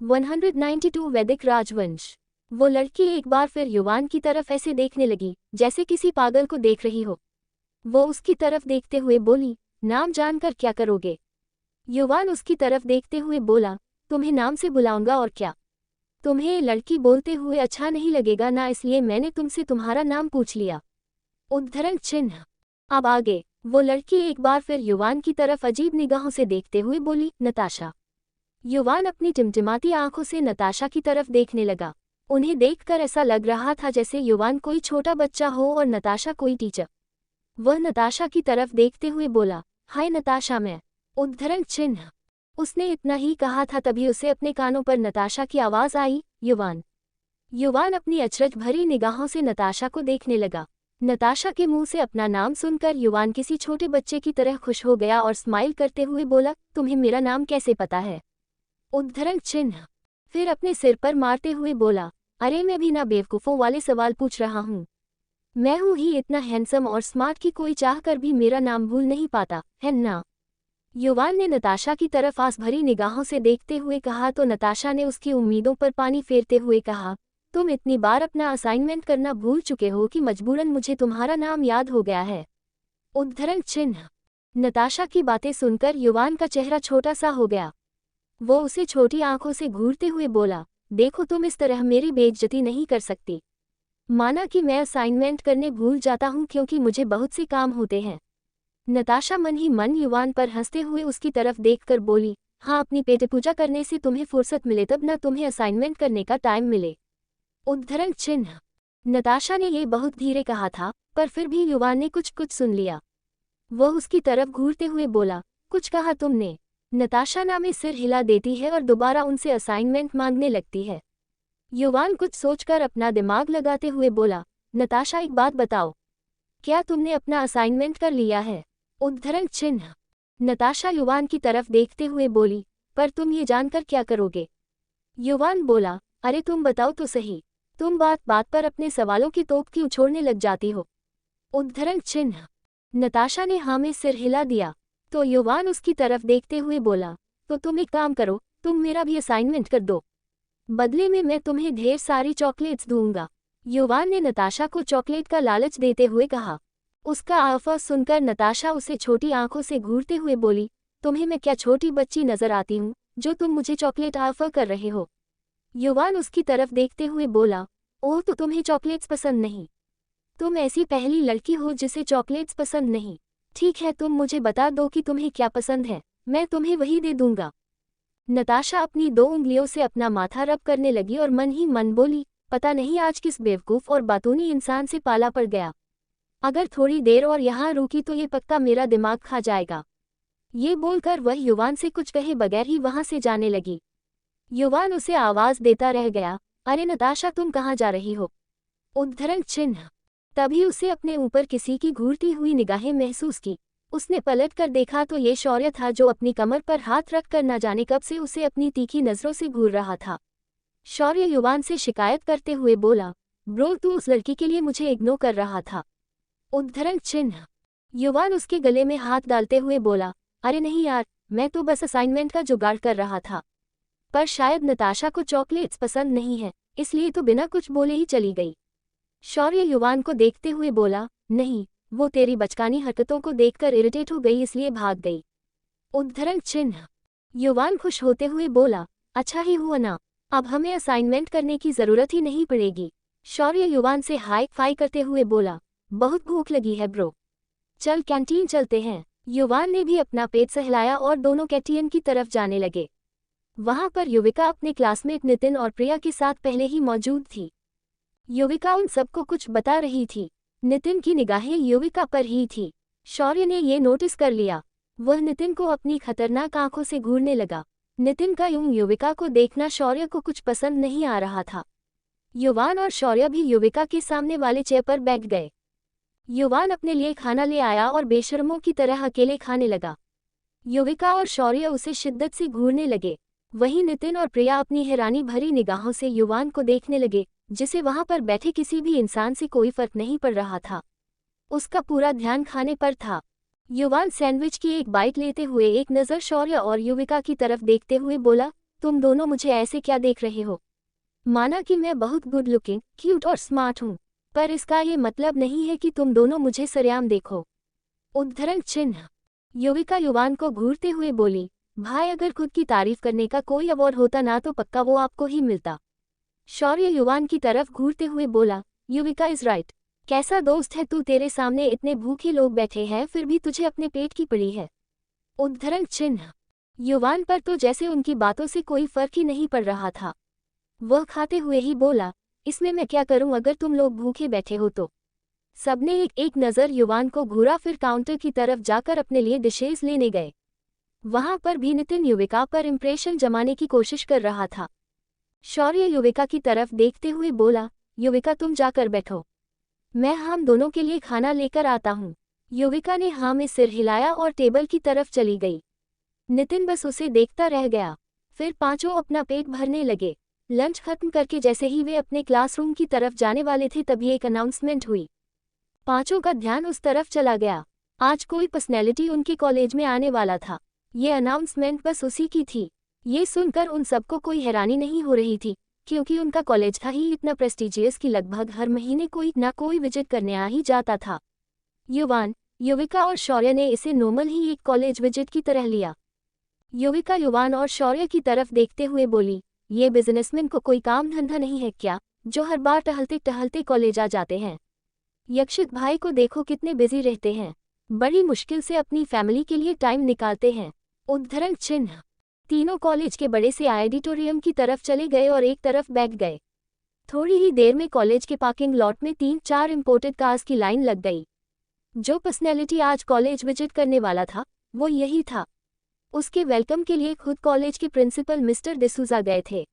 192 वैदिक राजवंश। वो लड़की एक बार फिर युवान की तरफ ऐसे देखने लगी जैसे किसी पागल को देख रही हो। वो उसकी तरफ देखते हुए बोली, नाम जानकर क्या करोगे? युवान उसकी तरफ देखते हुए बोला, तुम्हें नाम से बुलाऊंगा और क्या। तुम्हें लड़की बोलते हुए अच्छा नहीं लगेगा ना, इसलिए मैंने तुमसे तुम्हारा नाम पूछ लिया। उद्धरण चिन्ह। अब आगे। वो लड़की एक बार फिर युवान की तरफ अजीब निगाहों से देखते हुए बोली, नताशा। युवान अपनी टिमटिमाती आंखों से नताशा की तरफ देखने लगा। उन्हें देखकर ऐसा लग रहा था जैसे युवान कोई छोटा बच्चा हो और नताशा कोई टीचर। वह नताशा की तरफ देखते हुए बोला, हाय नताशा मैं। उद्धरण चिन्ह। उसने इतना ही कहा था तभी उसे अपने कानों पर नताशा की आवाज आई, युवान। युवान अपनी अचरज भरी निगाहों से नताशा को देखने लगा। नताशा के मुंह से अपना नाम सुनकर युवान किसी छोटे बच्चे की तरह खुश हो गया और स्माइल करते हुए बोला, तुम्हें मेरा नाम कैसे पता है? उद्धरण चिन्ह। फिर अपने सिर पर मारते हुए बोला, अरे मैं भी ना बेवकूफ़ों वाले सवाल पूछ रहा हूँ। मैं हूँ ही इतना हैंडसम और स्मार्ट कि कोई चाह कर भी मेरा नाम भूल नहीं पाता, है ना? युवान ने नताशा की तरफ आस भरी निगाहों से देखते हुए कहा तो नताशा ने उसकी उम्मीदों पर पानी फेरते हुए कहा, तुम इतनी बार अपना असाइनमेंट करना भूल चुके हो कि मजबूरन मुझे तुम्हारा नाम याद हो गया है। उद्धरण चिन्ह। नताशा की बातें सुनकर युवान का चेहरा छोटा सा हो गया। वो उसे छोटी आंखों से घूरते हुए बोला, देखो तुम इस तरह मेरी बेइज्जती नहीं कर सकती। माना कि मैं असाइनमेंट करने भूल जाता हूँ क्योंकि मुझे बहुत से काम होते हैं। नताशा मन ही मन युवान पर हंसते हुए उसकी तरफ देखकर बोली, हाँ अपनी पेट पूजा करने से तुम्हें फुर्सत मिले तब न तुम्हें असाइनमेंट करने का टाइम मिले। उद्धरण चिन्ह। नताशा ने ये बहुत धीरे कहा था, पर फिर भी युवान ने कुछ कुछ सुन लिया। वह उसकी तरफ घूरते हुए बोला, कुछ कहा तुमने? नताशा ना में सिर हिला देती है और दोबारा उनसे असाइनमेंट मांगने लगती है। युवान कुछ सोचकर अपना दिमाग लगाते हुए बोला, नताशा एक बात बताओ, क्या तुमने अपना असाइनमेंट कर लिया है? उद्धरण चिन्ह। नताशा युवान की तरफ देखते हुए बोली, पर तुम ये जानकर क्या करोगे? युवान बोला, अरे तुम बताओ तो सही, तुम बात बात पर अपने सवालों की तोप क्यों छोड़ने लग जाती हो? उद्धरण चिन्ह। नताशा ने हाँ में सिर हिला दिया। तो युवान उसकी तरफ देखते हुए बोला, तो तुम एक काम करो, तुम मेरा भी असाइनमेंट कर दो। बदले में मैं तुम्हें ढेर सारी चॉकलेट्स दूंगा। युवान ने नताशा को चॉकलेट का लालच देते हुए कहा। उसका ऑफर सुनकर नताशा उसे छोटी आंखों से घूरते हुए बोली, तुम्हें मैं क्या छोटी बच्ची नजर आती हूँ जो तुम मुझे चॉकलेट ऑफर कर रहे हो? युवान उसकी तरफ देखते हुए बोला, ओह तो तुम्हें चॉकलेट्स पसंद नहीं? तुम ऐसी पहली लड़की हो जिसे चॉकलेट्स पसंद नहीं। ठीक है तुम मुझे बता दो कि तुम्हें क्या पसंद है, मैं तुम्हें वही दे दूंगा। नताशा अपनी 2 उंगलियों से अपना माथा रब करने लगी और मन ही मन बोली, पता नहीं आज किस बेवकूफ़ और बातूनी इंसान से पाला पड़ गया। अगर थोड़ी देर और यहाँ रुकी तो ये पक्का मेरा दिमाग खा जाएगा। ये बोलकर वह युवान से कुछ कहे बगैर ही वहाँ से जाने लगी। युवान उसे आवाज़ देता रह गया, अरे नताशा तुम कहाँ जा रही हो? उद्धरण चिन्ह। तभी उसे अपने ऊपर किसी की घूरती हुई निगाहें महसूस की। उसने पलट कर देखा तो ये शौर्य था जो अपनी कमर पर हाथ रख कर न जाने कब से उसे अपनी तीखी नज़रों से घूर रहा था। शौर्य युवान से शिकायत करते हुए बोला, ब्रो तू उस लड़की के लिए मुझे इग्नोर कर रहा था। उद्धरण चिन्ह। युवान उसके गले में हाथ डालते हुए बोला, अरे नहीं यार, मैं तो बस असाइनमेंट का जुगाड़ कर रहा था। पर शायद नताशा को चॉकलेट्स पसंद नहीं है, इसलिए तो बिना कुछ बोले ही चली गई। शौर्य युवान को देखते हुए बोला, नहीं, वो तेरी बचकानी हरकतों को देखकर इरिटेट हो गई इसलिए भाग गई। उद्धरण चिन्ह। युवान खुश होते हुए बोला, अच्छा ही हुआ ना, अब हमें असाइनमेंट करने की ज़रूरत ही नहीं पड़ेगी। शौर्य युवान से हाई फाई करते हुए बोला, बहुत भूख लगी है ब्रो, चल कैंटीन चलते हैं। युवान ने भी अपना पेट सहलाया और दोनों कैंटीन की तरफ जाने लगे। वहां पर युविका अपने क्लासमेट नितिन और प्रिया के साथ पहले ही मौजूद थी। युविका उन सबको कुछ बता रही थी। नितिन की निगाहें युविका पर ही थी। शौर्य ने ये नोटिस कर लिया। वह नितिन को अपनी खतरनाक आंखों से घूरने लगा। नितिन का यूं युविका को देखना शौर्य को कुछ पसंद नहीं आ रहा था। युवान और शौर्य भी युविका के सामने वाले चेयर पर बैठ गए। युवान अपने लिए खाना ले आया और बेशर्मों की तरह अकेले खाने लगा। युविका और शौर्य उसे शिद्दत से घूरने लगे। वहीं नितिन और प्रिया अपनी हैरानी भरी निगाहों से युवान को देखने लगे, जिसे वहां पर बैठे किसी भी इंसान से कोई फर्क नहीं पड़ रहा था। उसका पूरा ध्यान खाने पर था। युवान सैंडविच की एक बाइट लेते हुए एक नज़र शौर्य और युविका की तरफ देखते हुए बोला, तुम दोनों मुझे ऐसे क्या देख रहे हो? माना कि मैं बहुत गुड लुकिंग, क्यूट और स्मार्ट हूँ, पर इसका ये मतलब नहीं है कि तुम दोनों मुझे सरेआम देखो। उद्धरण चिन्ह। युविका युवान को घूरते हुए बोली, भाई अगर खुद की तारीफ करने का कोई अवार्ड होता ना तो पक्का वो आपको ही मिलता। शौर्य युवान की तरफ घूरते हुए बोला, युविका इज राइट। कैसा दोस्त है तू, तेरे सामने इतने भूखे लोग बैठे हैं फिर भी तुझे अपने पेट की पड़ी है। उद्धरण चिन्ह। युवान पर तो जैसे उनकी बातों से कोई फर्क ही नहीं पड़ रहा था। वह खाते हुए ही बोला, इसमें मैं क्या करूं अगर तुम लोग भूखे बैठे हो तो। सबने एक एक नज़र युवान को घूरा, फिर काउंटर की तरफ जाकर अपने लिए डिशेज लेने गए। वहां पर भी नितिन युविका पर इंप्रेशन जमाने की कोशिश कर रहा था। शौर्य युविका की तरफ देखते हुए बोला, युविका तुम जाकर बैठो, मैं हम दोनों के लिए खाना लेकर आता हूँ। युविका ने हाँ में सिर हिलाया और टेबल की तरफ चली गई। नितिन बस उसे देखता रह गया। फिर पांचों अपना पेट भरने लगे। लंच खत्म करके जैसे ही वे अपने क्लासरूम की तरफ जाने वाले थे तभी एक अनाउंसमेंट हुई। पांचों का ध्यान उस तरफ चला गया। आज कोई पर्सनैलिटी उनके कॉलेज में आने वाला था। ये अनाउंसमेंट बस उसी की थी। ये सुनकर उन सबको कोई हैरानी नहीं हो रही थी, क्योंकि उनका कॉलेज था ही इतना प्रेस्टिजियस कि लगभग हर महीने कोई ना कोई विजिट करने आ ही जाता था। युवान, युविका और शौर्य ने इसे नॉर्मल ही एक कॉलेज विजिट की तरह लिया। युविका युवान और शौर्य की तरफ देखते हुए बोली, ये बिजनेसमैन को कोई काम धंधा नहीं है क्या, जो हर बार टहलते टहलते कॉलेज आ जाते हैं। यक्षित भाई को देखो कितने बिजी रहते हैं, बड़ी मुश्किल से अपनी फैमिली के लिए टाइम निकालते हैं। उद्धरण चिन्ह। तीनों कॉलेज के बड़े से ऑडिटोरियम की तरफ चले गए और एक तरफ बैठ गए। थोड़ी ही देर में कॉलेज के पार्किंग लॉट में 3-4 इंपोर्टेड कार्स की लाइन लग गई। जो पर्सनैलिटी आज कॉलेज विजिट करने वाला था वो यही था। उसके वेलकम के लिए खुद कॉलेज के प्रिंसिपल मिस्टर डिसूजा गए थे।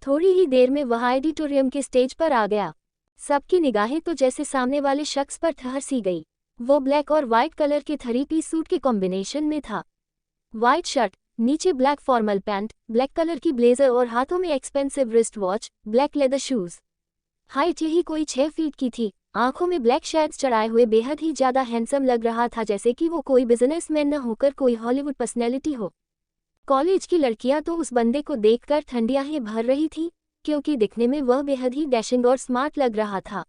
थोड़ी ही देर में वह ऑडिटोरियम के स्टेज पर आ गया। सबकी निगाहें तो जैसे सामने वाले शख्स पर ठहर सी गई। वो ब्लैक और वाइट कलर के 3-पीस सूट के कॉम्बिनेशन में था। वाइट शर्ट, नीचे black formal pant, black colour की ब्लेजर और हाथों में expensive wrist watch, black leather shoes. Height यही कोई 6 फीट की थी। आंखों में ब्लैक शेड्स चढ़ाए हुए बेहद ही ज्यादा हैंडसम लग रहा था, जैसे कि वो कोई बिजनेसमैन न होकर कोई हॉलीवुड पर्सनैलिटी हो। कॉलेज की लड़कियां तो उस बंदे को देखकर ठंडियां भर रही थी, क्योंकि दिखने में वह बेहद ही डैशिंग और स्मार्ट लग रहा था।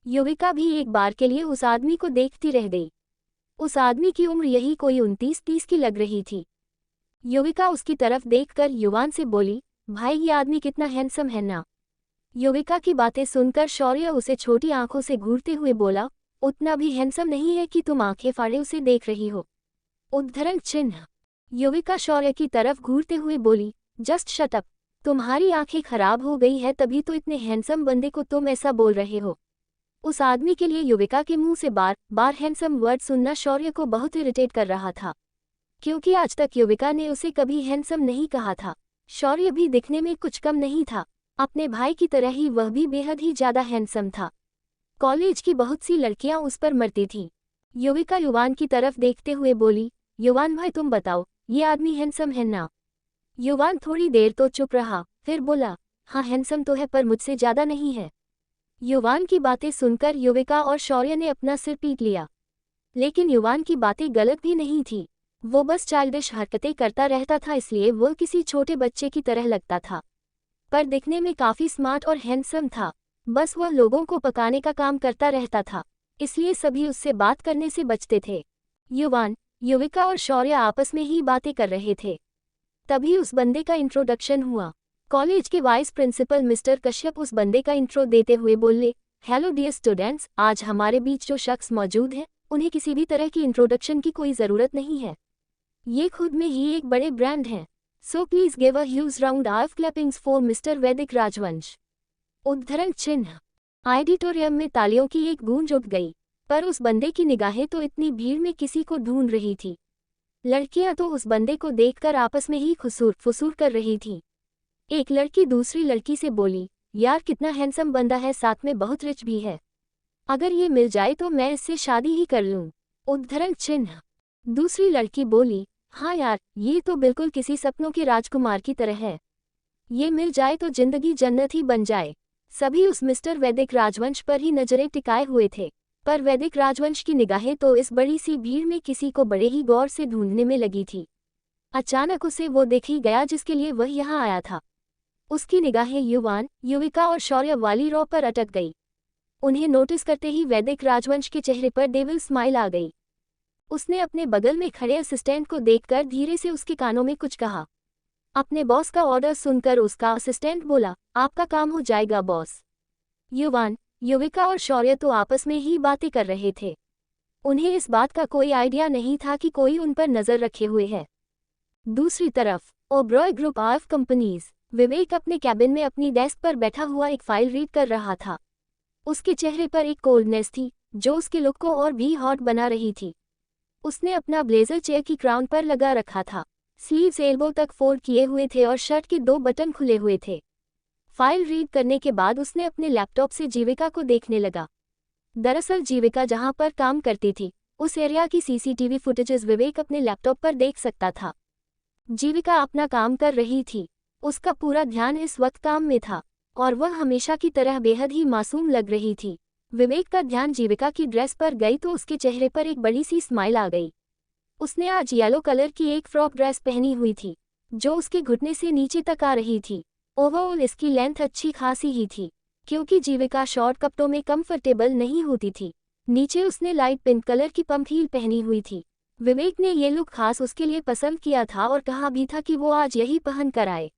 युविका भी एक बार के लिए उस आदमी को देखती रह गई। उस आदमी की उम्र यही कोई 29-30 की लग रही थी। युविका उसकी तरफ देखकर युवान से बोली, भाई ये आदमी कितना हैंडसम है ना। युविका की बातें सुनकर शौर्य उसे छोटी आंखों से घूरते हुए बोला, उतना भी हैंडसम नहीं है कि तुम आंखें फाड़े उसे देख रही हो। उद्धरण चिन्ह। युविका शौर्य की तरफ घूरते हुए बोली, जस्ट शट अप, तुम्हारी आंखें खराब हो गई है तभी तो इतने हैंडसम बंदे को तुम ऐसा बोल रहे हो। उस आदमी के लिए युविका के मुंह से बार बार हैंडसम वर्ड सुनना शौर्य को बहुत इरिटेट कर रहा था, क्योंकि आज तक युविका ने उसे कभी हैंडसम नहीं कहा था। शौर्य भी दिखने में कुछ कम नहीं था, अपने भाई की तरह ही वह भी बेहद ही ज्यादा हैंडसम था। कॉलेज की बहुत सी लड़कियां उस पर मरती थीं। युविका युवान की तरफ देखते हुए बोली, युवान भाई तुम बताओ, ये आदमी हैंडसम है ना। युवान थोड़ी देर तो चुप रहा, फिर बोला, हाँ हैंडसम तो है पर मुझसे ज्यादा नहीं है। युवान की बातें सुनकर युविका और शौर्य ने अपना सिर पीट लिया। लेकिन युवान की बातें गलत भी नहीं थी। वो बस चाइल्डिश हरकतें करता रहता था, इसलिए वो किसी छोटे बच्चे की तरह लगता था, पर दिखने में काफी स्मार्ट और हैंडसम था। बस वह लोगों को पकाने का काम करता रहता था, इसलिए सभी उससे बात करने से बचते थे। युवान, युविका और शौर्य आपस में ही बातें कर रहे थे। तभी उस बंदे का इंट्रोडक्शन हुआ। कॉलेज के वाइस प्रिंसिपल मिस्टर कश्यप उस बंदे का इंट्रो देते हुए बोले, हेलो डियर स्टूडेंट्स, आज हमारे बीच जो शख्स मौजूद है उन्हें किसी भी तरह की इंट्रोडक्शन की कोई ज़रूरत नहीं है। ये खुद में ही एक बड़े ब्रांड हैं। So please give a huge round of clappings for mister वैदिक राजवंश। उद्धरण चिन्ह। ऑडिटोरियम में तालियों की एक गूंज उठ गई, पर उस बंदे की निगाहें तो इतनी भीड़ में किसी को ढूंढ रही थी। लड़कियां तो उस बंदे को देखकर आपस में ही खुसूर फुसूर कर रही थीं। एक लड़की दूसरी लड़की से बोली, यार कितना हैंडसम बंदा है, साथ में बहुत रिच भी है। अगर ये मिल जाए तो मैं इससे शादी ही कर लूं। उद्धरण चिन्ह। दूसरी लड़की बोली, हाँ यार, ये तो बिल्कुल किसी सपनों के राजकुमार की तरह है। ये मिल जाए तो जिंदगी जन्नत ही बन जाए। सभी उस मिस्टर वैदिक राजवंश पर ही नजरें टिकाए हुए थे, पर वैदिक राजवंश की निगाहें तो इस बड़ी सी भीड़ में किसी को बड़े ही गौर से ढूंढने में लगी थी। अचानक उसे वो दिख ही गया जिसके लिए वह यहाँ आया था। उसकी निगाहें युवान, युविका और शौर्य वाली रॉ पर अटक गई। उन्हें नोटिस करते ही वैदिक राजवंश के चेहरे पर डेविल स्माइल आ गई। उसने अपने बगल में खड़े असिस्टेंट को देखकर धीरे से उसके कानों में कुछ कहा। अपने बॉस का ऑर्डर सुनकर उसका असिस्टेंट बोला, आपका काम हो जाएगा बॉस। युवान, युविका और शौर्य तो आपस में ही बातें कर रहे थे। उन्हें इस बात का कोई आइडिया नहीं था कि कोई उन पर नजर रखे हुए है। दूसरी तरफ ओबरॉय ग्रुप ऑफ कंपनीज, विवेक अपने कैबिन में अपनी डेस्क पर बैठा हुआ एक फाइल रीड कर रहा था। उसके चेहरे पर एक कोल्डनेस थी जो उसके लुक को और भी हॉट बना रही थी। उसने अपना ब्लेजर चेयर की क्राउन पर लगा रखा था। स्लीव्स एल्बो तक फोल्ड किए हुए थे और शर्ट के 2 बटन खुले हुए थे। फाइल रीड करने के बाद उसने अपने लैपटॉप से जीविका को देखने लगा। दरअसल जीविका जहां पर काम करती थी उस एरिया की सीसीटीवी फुटेजेस विवेक अपने लैपटॉप पर देख सकता था। जीविका अपना काम कर रही थी। उसका पूरा ध्यान इस वक्त काम में था और वह हमेशा की तरह बेहद ही मासूम लग रही थी। विवेक का ध्यान जीविका की ड्रेस पर गई तो उसके चेहरे पर एक बड़ी सी स्माइल आ गई। उसने आज येलो कलर की एक फ्रॉक ड्रेस पहनी हुई थी जो उसके घुटने से नीचे तक आ रही थी। ओवरऑल इसकी लेंथ अच्छी खासी ही थी क्योंकि जीविका शॉर्ट कपड़ों में कंफर्टेबल नहीं होती थी। नीचे उसने लाइट पिंक कलर की पंप हील पहनी हुई थी। विवेक ने ये लुक खास उसके लिए पसंद किया था और कहा भी था कि वो आज यही पहन कर आए।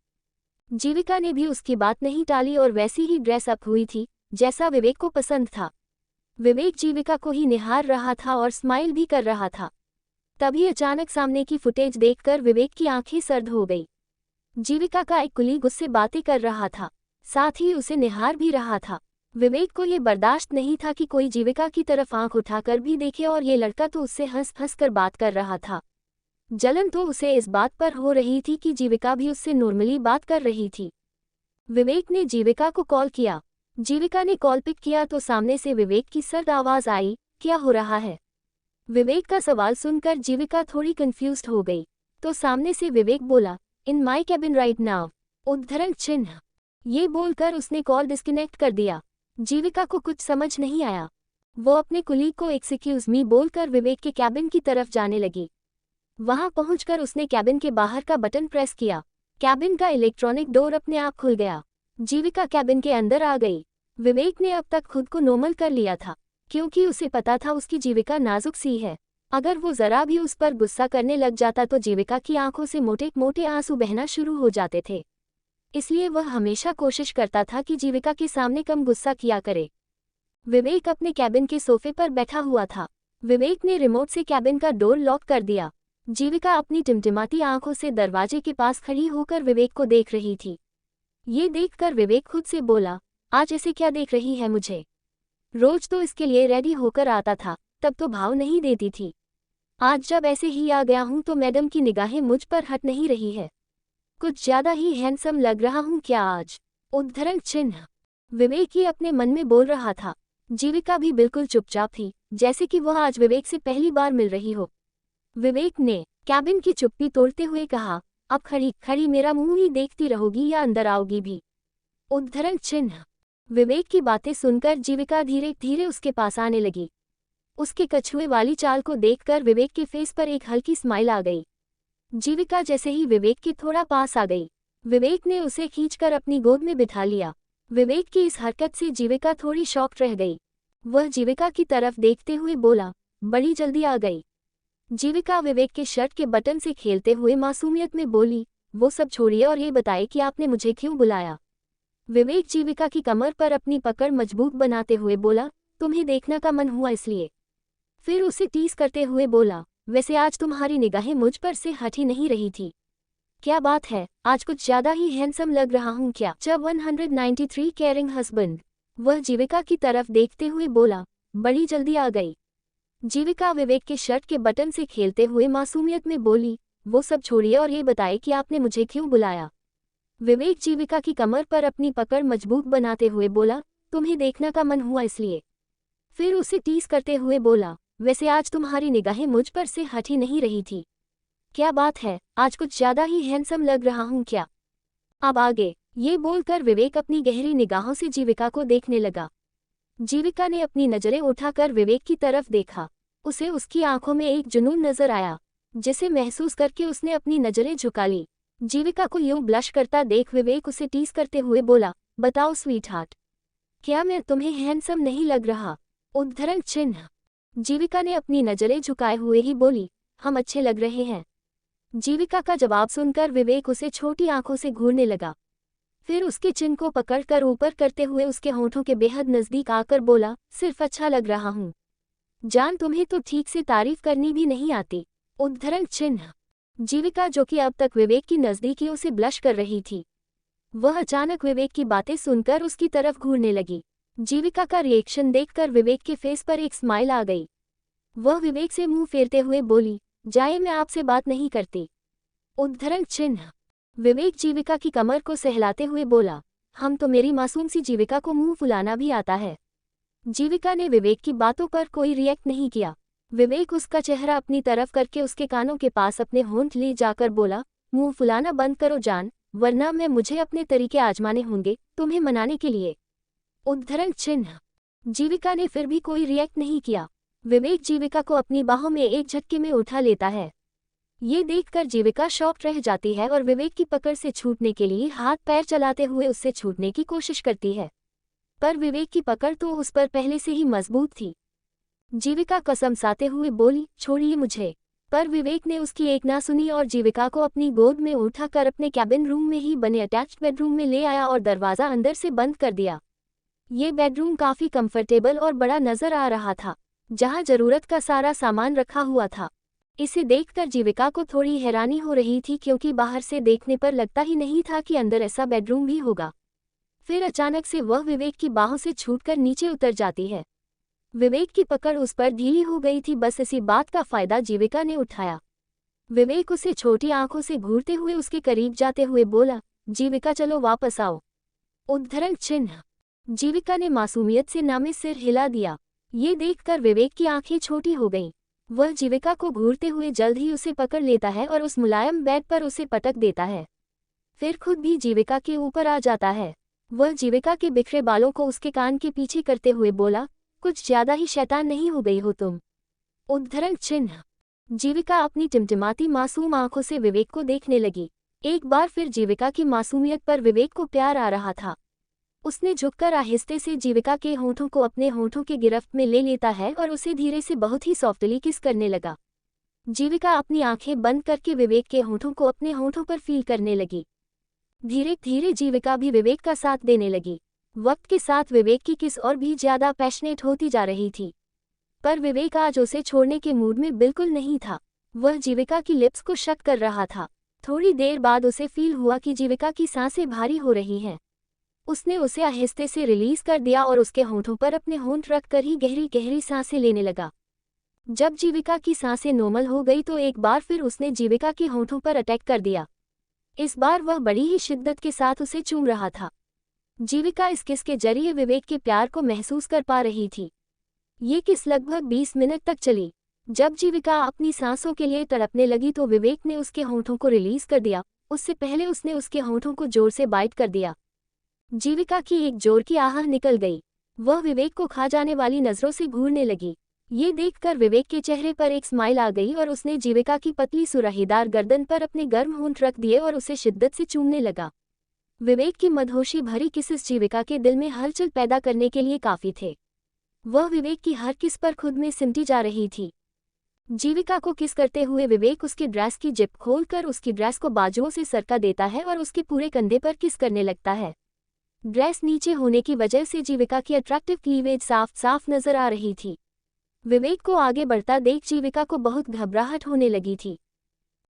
जीविका ने भी उसकी बात नहीं टाली और वैसी ही ड्रेस अप हुई थी जैसा विवेक को पसंद था। विवेक जीविका को ही निहार रहा था और स्माइल भी कर रहा था। तभी अचानक सामने की फुटेज देखकर विवेक की आंखें सर्द हो गई। जीविका का एक कुलीग उससे बातें कर रहा था, साथ ही उसे निहार भी रहा था। विवेक को ये बर्दाश्त नहीं था कि कोई जीविका की तरफ आंख उठाकर भी देखे और ये लड़का तो उससे हंस हंस कर बात कर रहा था। जलन तो उसे इस बात पर हो रही थी कि जीविका भी उससे नॉर्मली बात कर रही थी। विवेक ने जीविका को कॉल किया। जीविका ने कॉल पिक किया तो सामने से विवेक की सर्द आवाज आई, क्या हो रहा है? विवेक का सवाल सुनकर जीविका थोड़ी कंफ्यूज्ड हो गई। तो सामने से विवेक बोला, इन माई कैबिन राइट नाउ, उद्धरण चिन्ह। ये बोलकर उसने कॉल डिस्कनेक्ट कर दिया। जीविका को कुछ समझ नहीं आया। वो अपने कुलीग को एक्सक्यूज मी बोलकर विवेक के कैबिन की तरफ जाने लगी। वहां पहुंचकर उसने कैबिन के बाहर का बटन प्रेस किया। कैबिन का इलेक्ट्रॉनिक डोर अपने आप खुल गया। जीविका कैबिन के अंदर आ गई। विवेक ने अब तक खुद को नॉर्मल कर लिया था क्योंकि उसे पता था उसकी जीविका नाजुक सी है। अगर वो जरा भी उस पर गुस्सा करने लग जाता तो जीविका की आंखों से मोटे मोटे आंसू बहना शुरू हो जाते थे। इसलिए वह हमेशा कोशिश करता था कि जीविका के सामने कम गुस्सा किया करे। विवेक अपने कैबिन के सोफे पर बैठा हुआ था। विवेक ने रिमोट से कैबिन का डोर लॉक कर दिया। जीविका अपनी टिमटिमाती आंखों से दरवाजे के पास खड़ी होकर विवेक को देख रही थी। ये देखकर विवेक खुद से बोला, आज ऐसे क्या देख रही है मुझे? रोज तो इसके लिए रेडी होकर आता था, तब तो भाव नहीं देती थी। आज जब ऐसे ही आ गया हूं तो मैडम की निगाहें मुझ पर हट नहीं रही है। कुछ ज्यादा ही हैंडसम लग रहा हूं क्या आज? उद्धरण चिन्ह। विवेक ही अपने मन में बोल रहा था। जीविका भी बिल्कुल चुपचाप थी, जैसे कि वह आज विवेक से पहली बार मिल रही हो। विवेक ने कैबिन की चुप्पी तोड़ते हुए कहा, अब खड़ी खड़ी मेरा मुंह ही देखती रहोगी या अंदर आओगी भी? उद्धरण चिन्ह। विवेक की बातें सुनकर जीविका धीरे धीरे उसके पास आने लगी। उसके कछुए वाली चाल को देखकर विवेक के फेस पर एक हल्की स्माइल आ गई। जीविका जैसे ही विवेक के थोड़ा पास आ गई, विवेक ने उसे खींचकर अपनी गोद में बिठा लिया। विवेक की इस हरकत से जीविका थोड़ी शॉक्ड रह गई। वह जीविका की तरफ देखते हुए बोला, बड़ी जल्दी आ गई। जीविका विवेक के शर्ट के बटन से खेलते हुए मासूमियत में बोली, वो सब छोड़िए और ये बताए कि आपने मुझे क्यों बुलाया? विवेक जीविका की कमर पर अपनी पकड़ मजबूत बनाते हुए बोला, तुम्हें देखने का मन हुआ इसलिए। फिर उसे टीस करते हुए बोला, वैसे आज तुम्हारी निगाहें मुझ पर से हट ही नहीं रही थी। क्या बात है, आज कुछ ज्यादा ही हैंडसम लग रहा हूँ क्या? जब 193 केयरिंग हस्बैंड। वह जीविका की तरफ देखते हुए बोला, बड़ी जल्दी आ गई। जीविका विवेक के शर्ट के बटन से खेलते हुए मासूमियत में बोली, वो सब छोड़िए और ये बताए कि आपने मुझे क्यों बुलाया? विवेक जीविका की कमर पर अपनी पकड़ मजबूत बनाते हुए बोला, तुम्हें देखने का मन हुआ इसलिए। फिर उसे टीस करते हुए बोला, वैसे आज तुम्हारी निगाहें मुझ पर से हट ही नहीं रही थी। क्या बात है, आज कुछ ज्यादा ही हैंडसम लग रहा हूँ क्या? अब आगे। ये बोलकर विवेक अपनी गहरी निगाहों से जीविका को देखने लगा। जीविका ने अपनी नजरें उठाकर विवेक की तरफ देखा। उसे उसकी आंखों में एक जुनून नजर आया। जिसे महसूस करके उसने अपनी नजरें झुका ली। जीविका को यूं ब्लश करता देख विवेक उसे टीज करते हुए बोला, बताओ स्वीटहार्ट, क्या मैं तुम्हें हैंडसम नहीं लग रहा? उद्धरण चिन्ह। जीविका ने अपनी नजरें झुकाए हुए ही बोली, हम अच्छे लग रहे हैं। जीविका का जवाब सुनकर विवेक उसे छोटी आंखों से घूरने लगा। फिर उसके चिन्ह को पकड़कर ऊपर करते हुए उसके होठों के बेहद नजदीक आकर बोला, सिर्फ अच्छा लग रहा हूँ जान, तुम्हें तो ठीक से तारीफ करनी भी नहीं आती। उद्धरण चिन्ह। जीविका, जो कि अब तक विवेक की नजदीकियों से ब्लश कर रही थी, वह अचानक विवेक की बातें सुनकर उसकी तरफ घूरने लगी। जीविका का रिएक्शन देखकर विवेक के फेस पर एक स्माइल आ गई। वह विवेक से मुंह फेरते हुए बोली, जाए, मैं आपसे बात नहीं करती। उद्धरण चिन्ह। विवेक जीविका की कमर को सहलाते हुए बोला, हम तो मेरी मासूम सी जीविका को मुंह फुलाना भी आता है। जीविका ने विवेक की बातों पर कोई रिएक्ट नहीं किया। विवेक उसका चेहरा अपनी तरफ करके उसके कानों के पास अपने होंठ ले जाकर बोला, मुंह फुलाना बंद करो जान, वरना मैं मुझे अपने तरीके आजमाने होंगे तुम्हें मनाने के लिए। उद्धरण चिन्ह। जीविका ने फिर भी कोई रिएक्ट नहीं किया। विवेक जीविका को अपनी बाहों में एक झटके में उठा लेता है। ये देखकर जीविका शॉक्ड रह जाती है और विवेक की पकड़ से छूटने के लिए हाथ पैर चलाते हुए उससे छूटने की कोशिश करती है, पर विवेक की पकड़ तो उस पर पहले से ही मजबूत थी। जीविका कसमसाते हुए बोली, छोड़िए मुझे, पर विवेक ने उसकी एक ना सुनी और जीविका को अपनी गोद में उठाकर अपने कैबिन रूम में ही बने अटैच्ड बेडरूम में ले आया और दरवाज़ा अंदर से बंद कर दिया। ये बेडरूम काफ़ी कंफर्टेबल और बड़ा नजर आ रहा था, जहाँ ज़रूरत का सारा सामान रखा हुआ था। इसे देखकर जीविका को थोड़ी हैरानी हो रही थी, क्योंकि बाहर से देखने पर लगता ही नहीं था कि अंदर ऐसा बेडरूम भी होगा। फिर अचानक से वह विवेक की बाहों से छूटकर नीचे उतर जाती है। विवेक की पकड़ उस पर ढीली हो गई थी, बस इसी बात का फायदा जीविका ने उठाया। विवेक उसे छोटी आंखों से घूरते हुए उसके करीब जाते हुए बोला, जीविका चलो वापस आओ। उद्धरण चिन्ह। जीविका ने मासूमियत से नामे सिर हिला दिया। ये देखकर विवेक की आंखें छोटी हो गईं। वह जीविका को घूरते हुए जल्द ही उसे पकड़ लेता है और उस मुलायम बेड पर उसे पटक देता है। फिर खुद भी जीविका के ऊपर आ जाता है। वह जीविका के बिखरे बालों को उसके कान के पीछे करते हुए बोला, कुछ ज्यादा ही शैतान नहीं हो गई हो तुम। उद्धरण चिन्ह। जीविका अपनी टिमटिमाती मासूम आंखों से विवेक को देखने लगी। एक बार फिर जीविका की मासूमियत पर विवेक को प्यार आ रहा था। उसने झुककर आहिस्ते से जीविका के होठों को अपने होठों के गिरफ्त में ले लेता है और उसे धीरे से बहुत ही सॉफ्टली किस करने लगा। जीविका अपनी आंखें बंद करके विवेक के होठों को अपने होठों पर फील करने लगी। धीरे धीरे जीविका भी विवेक का साथ देने लगी। वक्त के साथ विवेक की किस और भी ज्यादा पैशनेट होती जा रही थी, पर विवेक आज उसे छोड़ने के मूड में बिल्कुल नहीं था। वह जीविका की लिप्स को शक कर रहा था। थोड़ी देर बाद उसे फील हुआ कि जीविका की सांसें भारी हो रही हैं। उसने उसे आहिस्ते से रिलीज कर दिया और उसके होठों पर अपने होंठ रखकर ही गहरी गहरी सांसें लेने लगा। जब जीविका की सांसें नॉर्मल हो गई तो एक बार फिर उसने जीविका के होठों पर अटैक कर दिया। इस बार वह बड़ी ही शिद्दत के साथ उसे चूम रहा था। जीविका इस किस के जरिए विवेक के प्यार को महसूस कर पा रही थी। ये किस लगभग 20 मिनट तक चली। जब जीविका अपनी सांसों के लिए तड़पने लगी तो विवेक ने उसके होठों को रिलीज कर दिया। उससे पहले उसने उसके होठों को जोर से बाइट कर दिया। जीविका की एक जोर की आह निकल गई। वह विवेक को खा जाने वाली नजरों से घूरने लगी। ये देखकर विवेक के चेहरे पर एक स्माइल आ गई और उसने जीविका की पतली सुराहीदार गर्दन पर अपने गर्म होंठ रख दिए और उसे शिद्दत से चूमने लगा। विवेक की मदहोशी भरी किसेस जीविका के दिल में हलचल पैदा करने के लिए काफी थे। वह विवेक की हर किस पर खुद में सिमटी जा रही थी। जीविका को किस करते हुए विवेक उसकी ड्रेस की जिप खोलकर उसकी ड्रेस को बाजुओं से सरका देता है और उसके पूरे कंधे पर किस करने लगता है। ड्रेस नीचे होने की वजह से जीविका की अट्रैक्टिव क्लीवेज साफ साफ नजर आ रही थी। विवेक को आगे बढ़ता देख जीविका को बहुत घबराहट होने लगी थी।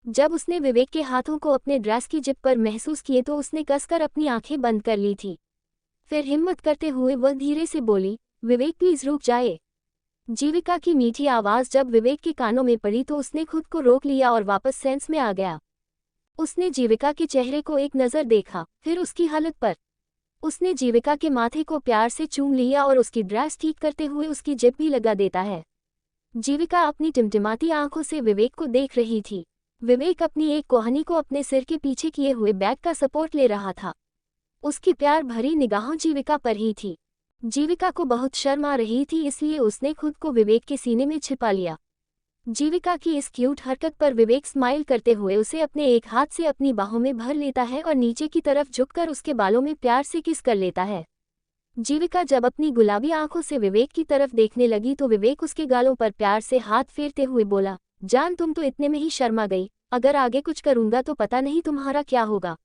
जब उसने विवेक के हाथों को अपने ड्रेस की जिप पर महसूस किए तो उसने कसकर अपनी आंखें बंद कर ली थी। फिर हिम्मत करते हुए वह धीरे से बोली, विवेक प्लीज रुक जाए। जीविका की मीठी आवाज जब विवेक के कानों में पड़ी तो उसने खुद को रोक लिया और वापस सेंस में आ गया। उसने जीविका के चेहरे को एक नज़र देखा, फिर उसकी हालत पर। उसने जीविका के माथे को प्यार से चूम लिया और उसकी ड्रेस ठीक करते हुए उसकी जिप भी लगा देता है। जीविका अपनी टिमटिमाती आंखों से विवेक को देख रही थी। विवेक अपनी एक कोहनी को अपने सिर के पीछे किए हुए बैग का सपोर्ट ले रहा था। उसकी प्यार भरी निगाहों जीविका पर ही थी। जीविका को बहुत शर्म आ रही थी, इसलिए उसने खुद को विवेक के सीने में छिपा लिया। जीविका की इस क्यूट हरकत पर विवेक स्माइल करते हुए उसे अपने एक हाथ से अपनी बाहों में भर लेता है और नीचे की तरफ झुककर उसके बालों में प्यार से किस कर लेता है। जीविका जब अपनी गुलाबी आंखों से विवेक की तरफ देखने लगी तो विवेक उसके गालों पर प्यार से हाथ फेरते हुए बोला, जान तुम तो इतने में ही शर्मा गई, अगर आगे कुछ करूंगा तो पता नहीं तुम्हारा क्या होगा।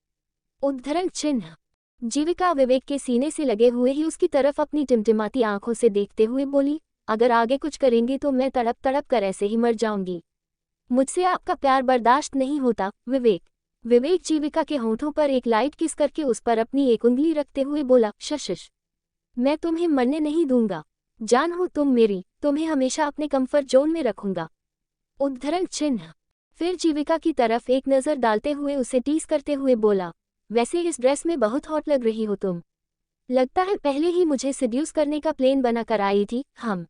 उद्धरण चिन्ह। जीविका विवेक के सीने से लगे हुए ही उसकी तरफ अपनी टिमटिमाती आंखों से देखते हुए बोली, अगर आगे कुछ करेंगे तो मैं तड़प तड़प कर ऐसे ही मर जाऊंगी। मुझसे आपका प्यार बर्दाश्त नहीं होता विवेक। विवेक जीविका के होंठों पर एक लाइट किस करके उस पर अपनी एक उंगली रखते हुए बोला, शशिश, मैं तुम्हें मरने नहीं दूंगा। जान हो तुम मेरी, तुम्हें हमेशा अपने कंफर्ट जोन में रखूंगा। उद्धरण चिन्ह। फिर जीविका की तरफ एक नज़र डालते हुए उसे टीस करते हुए बोला, वैसे इस ड्रेस में बहुत हॉट लग रही हो तुम। लगता है पहले ही मुझे सेड्यूस करने का प्लान बनाकर आई थी। हम।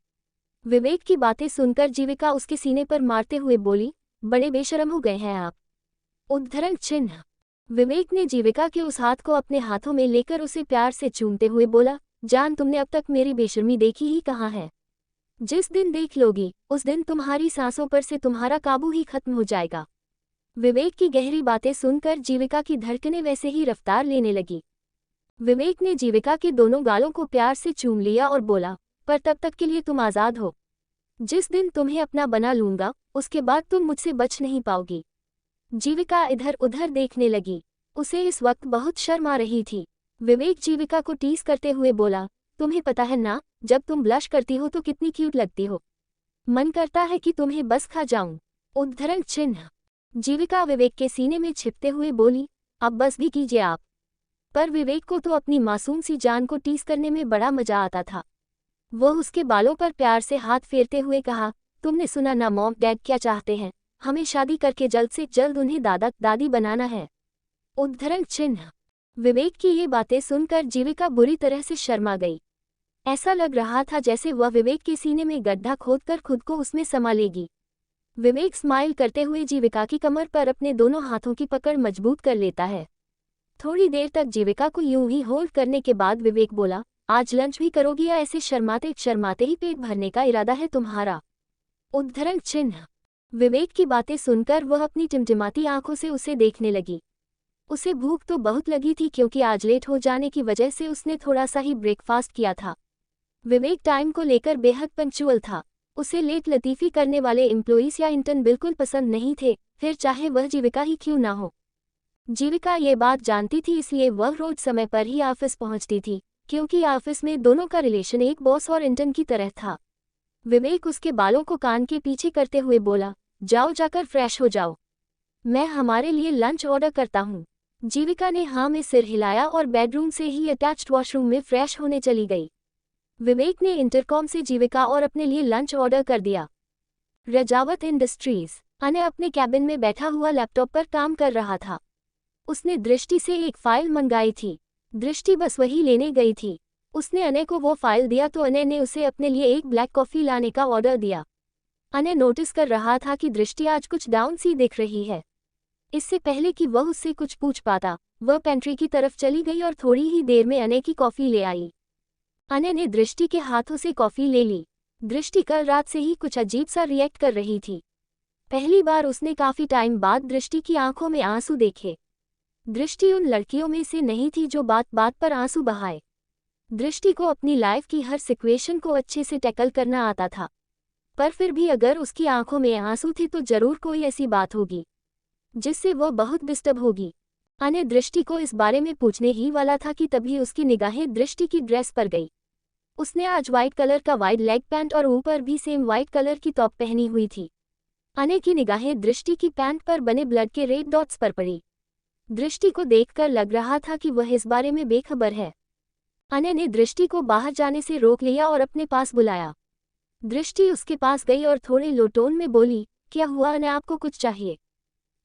विवेक की बातें सुनकर जीविका उसके सीने पर मारते हुए बोली, बड़े बेशरम हो गए हैं आप। उद्धरण चिन्ह। विवेक ने जीविका के उस हाथ को अपने हाथों में लेकर उसे प्यार से चूमते हुए बोला, जान तुमने अब तक मेरी बेशर्मी देखी ही कहाँ है। जिस दिन देख लोगी उस दिन तुम्हारी सांसों पर से तुम्हारा काबू ही खत्म हो जाएगा। विवेक की गहरी बातें सुनकर जीविका की धड़कनें वैसे ही रफ्तार लेने लगी। विवेक ने जीविका के दोनों गालों को प्यार से चूम लिया और बोला, पर तब तक के लिए तुम आज़ाद हो। जिस दिन तुम्हें अपना बना लूंगा उसके बाद तुम मुझसे बच नहीं पाओगी। जीविका इधर उधर देखने लगी। उसे इस वक्त बहुत शर्म आ रही थी। विवेक जीविका को टीस करते हुए बोला, तुम्हें पता है ना, जब तुम ब्लश करती हो तो कितनी क्यूट लगती हो। मन करता है कि तुम्हें बस खा जाऊं। उद्धरण चिन्ह। जीविका विवेक के सीने में छिपते हुए बोली, अब बस भी कीजिए आप। पर विवेक को तो अपनी मासूम सी जान को टीस करने में बड़ा मजा आता था। वो उसके बालों पर प्यार से हाथ फेरते हुए कहा, तुमने सुना ना मॉम डैड क्या चाहते हैं, हमें शादी करके जल्द से जल्द उन्हें दादा दादी बनाना है। उद्धरण चिन्ह। विवेक की ये बातें सुनकर जीविका बुरी तरह से शर्मा गई। ऐसा लग रहा था जैसे वह विवेक के सीने में गड्ढा खोदकर खुद को उसमें समा लेगी। विवेक स्माइल करते हुए जीविका की कमर पर अपने दोनों हाथों की पकड़ मजबूत कर लेता है। थोड़ी देर तक जीविका को यूं ही होल्ड करने के बाद विवेक बोला, आज लंच भी करोगी या ऐसे शर्माते शर्माते ही पेट भरने का इरादा है तुम्हारा। उद्धरण चिन्ह। विवेक की बातें सुनकर वह अपनी टिमटिमाती आंखों से उसे देखने लगी। उसे भूख तो बहुत लगी थी क्योंकि आज लेट हो जाने की वजह से उसने थोड़ा सा ही ब्रेकफास्ट किया था। विवेक टाइम को लेकर बेहद पंक्चुअल था। उसे लेट लतीफ़ी करने वाले एम्प्लॉइज या इंटर्न बिल्कुल पसंद नहीं थे, फिर चाहे वह जीविका ही क्यों ना हो। जीविका ये बात जानती थी, इसलिए वह रोज समय पर ही ऑफिस पहुंचती थी, क्योंकि ऑफिस में दोनों का रिलेशन एक बॉस और इंटर्न की तरह था। विवेक उसके बालों को कान के पीछे करते हुए बोला, जाओ जाकर फ्रेश हो जाओ, मैं हमारे लिए लंच ऑर्डर करता हूँ। जीविका ने हाँ में सिर हिलाया और बेडरूम से ही अटैच्ड वॉशरूम में फ्रेश होने चली गई। विवेक ने इंटरकॉम से जीविका और अपने लिए लंच ऑर्डर कर दिया। रजावत इंडस्ट्रीज। अने अपने कैबिन में बैठा हुआ लैपटॉप पर काम कर रहा था। उसने दृष्टि से एक फाइल मंगाई थी। दृष्टि बस वही लेने गई थी। उसने अने को वो फाइल दिया तो अने ने उसे अपने लिए एक ब्लैक कॉफ़ी लाने का ऑर्डर दिया। अने नोटिस कर रहा था कि दृष्टि आज कुछ डाउन सी दिख रही है। इससे पहले कि वह उससे कुछ पूछ पाता, वह पेंट्री की तरफ चली गई और थोड़ी ही देर में अने की कॉफ़ी ले आई। अने ने दृष्टि के हाथों से कॉफ़ी ले ली। दृष्टि कल रात से ही कुछ अजीब सा रिएक्ट कर रही थी। पहली बार उसने काफ़ी टाइम बाद दृष्टि की आंखों में आंसू देखे। दृष्टि उन लड़कियों में से नहीं थी जो बात बात पर आंसू बहाए। दृष्टि को अपनी लाइफ की हर सिचुएशन को अच्छे से टैकल करना आता था, पर फिर भी अगर उसकी आंखों में आंसू थे तो जरूर कोई ऐसी बात होगी जिससे वह बहुत डिस्टर्ब होगी। अने दृष्टि को इस बारे में पूछने ही वाला था कि तभी उसकी निगाहें दृष्टि की ड्रेस पर गई। उसने आज वाइट कलर का वाइड लेग पैंट और ऊपर भी सेम वाइट कलर की टॉप पहनी हुई थी। अने की निगाहें दृष्टि की पैंट पर बने ब्लड के रेड डॉट्स पर पड़ी। दृष्टि को देखकर लग रहा था कि वह इस बारे में बेखबर है। अने ने दृष्टि को बाहर जाने से रोक लिया और अपने पास बुलाया। दृष्टि उसके पास गई और थोड़े लो टोन में बोली, क्या हुआ अने, आपको कुछ चाहिए?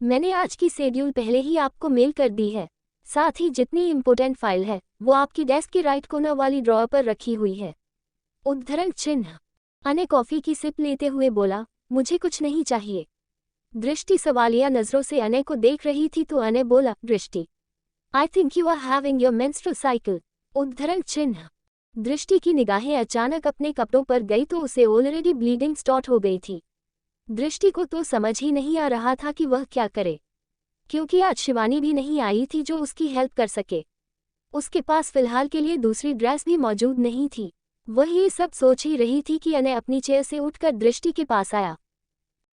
मैंने आज की शेड्यूल पहले ही आपको मेल कर दी है। साथ ही जितनी इम्पोर्टेंट फाइल है वो आपकी डेस्क के राइट कोर्नर वाली ड्रॉअर पर रखी हुई है। उद्धरण चिन्ह। अने कॉफी की सिप लेते हुए बोला, मुझे कुछ नहीं चाहिए। दृष्टि सवालिया नजरों से अने को देख रही थी तो अने बोला, Drishti, I think you are having your menstrual cycle. उद्धरण चिन्ह। दृष्टि की निगाहें अचानक अपने कपड़ों पर गई तो उसे ऑलरेडी ब्लीडिंग स्टार्ट हो गई थी। दृष्टि को तो समझ ही नहीं आ रहा था कि वह क्या करे, क्योंकि आज शिवानी भी नहीं आई थी जो उसकी हेल्प कर सके। उसके पास फिलहाल के लिए दूसरी ड्रेस भी मौजूद नहीं थी। वह ये सब सोच ही रही थी कि अनय अपनी चेयर से उठकर दृष्टि के पास आया।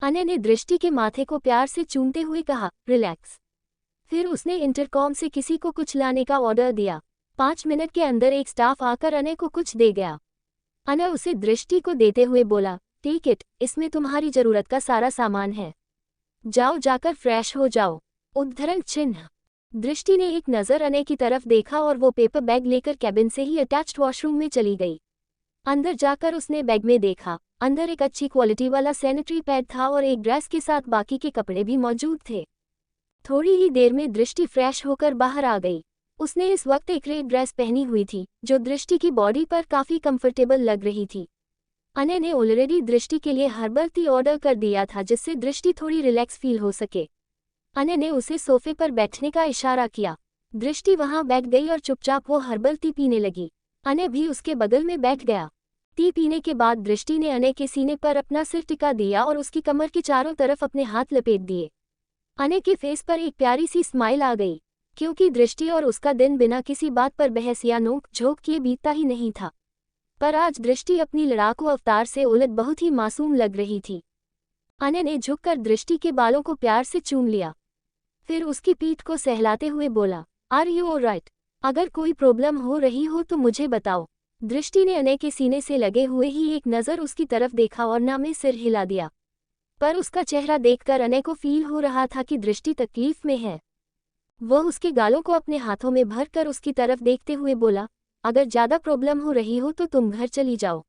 अनय ने दृष्टि के माथे को प्यार से चूमते हुए कहा, रिलैक्स। फिर उसने इंटरकॉम से किसी को कुछ लाने का ऑर्डर दिया। 5 मिनट के अंदर एक स्टाफ आकर अनय को कुछ दे गया। अनय उसे दृष्टि को देते हुए बोला, टेक इट, इसमें तुम्हारी जरूरत का सारा सामान है। जाओ, जाकर फ्रेश हो जाओ। उद्धरण चिन्ह। दृष्टि ने एक नज़र अनय की तरफ देखा और वो पेपर बैग लेकर कैबिन से ही अटैच्ड वॉशरूम में चली गई। अंदर जाकर उसने बैग में देखा। अंदर एक अच्छी क्वालिटी वाला सैनिटरी पैड था और एक ड्रेस के साथ बाकी के कपड़े भी मौजूद थे। थोड़ी ही देर में दृष्टि फ्रेश होकर बाहर आ गई। उसने इस वक्त एक रेड ड्रेस पहनी हुई थी जो दृष्टि की बॉडी पर काफ़ी कंफर्टेबल लग रही थी। अनय ने ऑलरेडी दृष्टि के लिए हर्बल टी ऑर्डर कर दिया था जिससे दृष्टि थोड़ी रिलैक्स फील हो सके। अनय ने उसे सोफे पर बैठने का इशारा किया। दृष्टि वहां बैठ गई और चुपचाप वो हर्बल टी पीने लगी। अनय भी उसके बगल में बैठ गया। टी पीने के बाद दृष्टि ने अनय के सीने पर अपना सिर टिका दिया और उसकी कमर के चारों तरफ अपने हाथ लपेट दिए। अनय के फेस पर एक प्यारी सी स्माइल आ गई, क्योंकि दृष्टि और उसका दिन बिना किसी बात पर बहस या नोक झोंक किए बीतता ही नहीं था। पर आज दृष्टि अपनी लड़ाकू अवतार से उलट बहुत ही मासूम लग रही थी। अनय ने झुककर दृष्टि के बालों को प्यार से चूम लिया। फिर उसकी पीठ को सहलाते हुए बोला, आर यू ऑलराइट? अगर कोई प्रॉब्लम हो रही हो तो मुझे बताओ। दृष्टि ने अनय के सीने से लगे हुए ही एक नज़र उसकी तरफ देखा और ना में सिर हिला दिया। पर उसका चेहरा देखकर अनय को फील हो रहा था कि दृष्टि तकलीफ में है। वह उसके गालों को अपने हाथों में भरकर उसकी तरफ देखते हुए बोला, अगर ज़्यादा प्रॉब्लम हो रही हो तो तुम घर चली जाओ।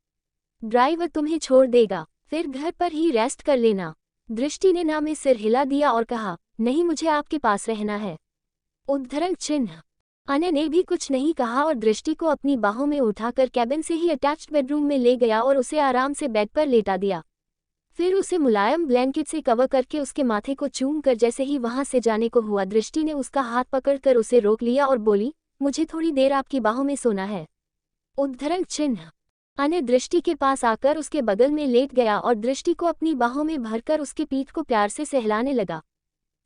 ड्राइवर तुम्हें छोड़ देगा, फिर घर पर ही रेस्ट कर लेना। दृष्टि ने ना में सिर हिला दिया और कहा, नहीं, मुझे आपके पास रहना है। उद्धरण चिन्ह। अनय ने भी कुछ नहीं कहा और दृष्टि को अपनी बाहों में उठाकर कैबिन से ही अटैच्ड बेडरूम में ले गया और उसे आराम से बेड पर लेटा दिया। फिर उसे मुलायम ब्लैंकेट से कवर करके उसके माथे को चूम कर जैसे ही वहां से जाने को हुआ, दृष्टि ने उसका हाथ पकड़कर उसे रोक लिया और बोली, मुझे थोड़ी देर आपकी बाहों में सोना है। उद्धरण चिन्ह। अनय दृष्टि के पास आकर उसके बगल में लेट गया और दृष्टि को अपनी बाहों में भरकर उसके पीठ को प्यार से सहलाने लगा।